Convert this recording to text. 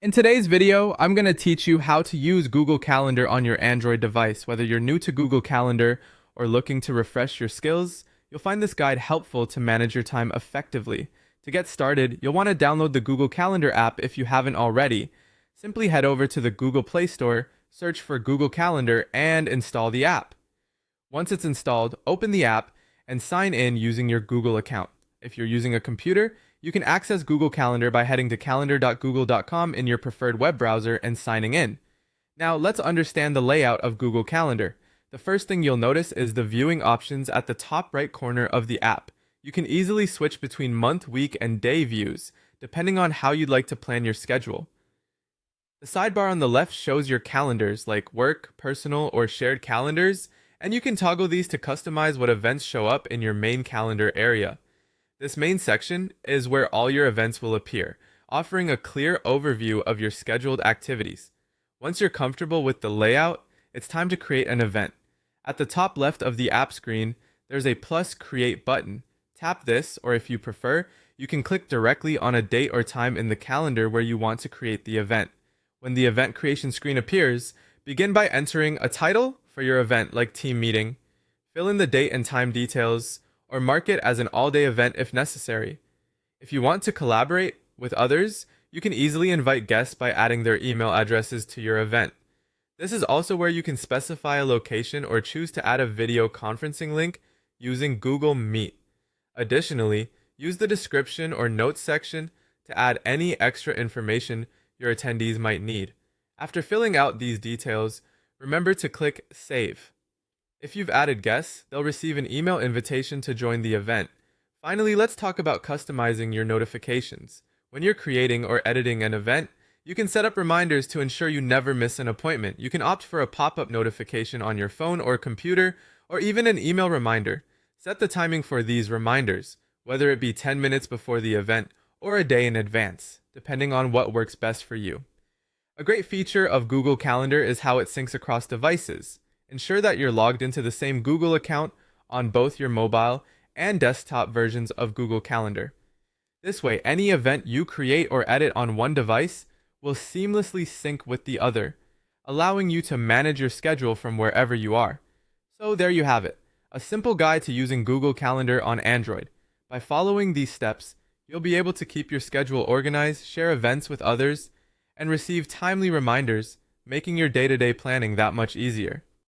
In today's video, I'm going to teach you how to use Google Calendar on your Android device. Whether you're new to Google Calendar or looking to refresh your skills, you'll find this guide helpful to manage your time effectively. To get started, you'll want to download the Google Calendar app if you haven't already. Simply head over to the Google Play Store, search for Google Calendar, and install the app. Once it's installed, open the app and sign in using your Google account. If you're using a computer, you can access Google Calendar by heading to calendar.google.com in your preferred web browser and signing in. Now, let's understand the layout of Google Calendar. The first thing you'll notice is the viewing options at the top right corner of the app. You can easily switch between month, week, and day views, depending on how you'd like to plan your schedule. The sidebar on the left shows your calendars, like work, personal, or shared calendars, and you can toggle these to customize what events show up in your main calendar area. This main section is where all your events will appear, offering a clear overview of your scheduled activities. Once you're comfortable with the layout, it's time to create an event. At the top left of the app screen, there's a plus create button. Tap this, or if you prefer, you can click directly on a date or time in the calendar where you want to create the event. When the event creation screen appears, begin by entering a title for your event, like team meeting. Fill in the date and time details, or mark it as an all-day event if necessary. If you want to collaborate with others, you can easily invite guests by adding their email addresses to your event. This is also where you can specify a location or choose to add a video conferencing link using Google Meet. Additionally, use the description or notes section to add any extra information your attendees might need. After filling out these details, remember to click Save. If you've added guests, they'll receive an email invitation to join the event. Finally, let's talk about customizing your notifications. When you're creating or editing an event, you can set up reminders to ensure you never miss an appointment. You can opt for a pop-up notification on your phone or computer, or even an email reminder. Set the timing for these reminders, whether it be 10 minutes before the event or a day in advance, depending on what works best for you. A great feature of Google Calendar is how it syncs across devices. Ensure that you're logged into the same Google account on both your mobile and desktop versions of Google Calendar. This way, any event you create or edit on one device will seamlessly sync with the other, allowing you to manage your schedule from wherever you are. So there you have it, a simple guide to using Google Calendar on Android. By following these steps, you'll be able to keep your schedule organized, share events with others, and receive timely reminders, making your day-to-day planning that much easier.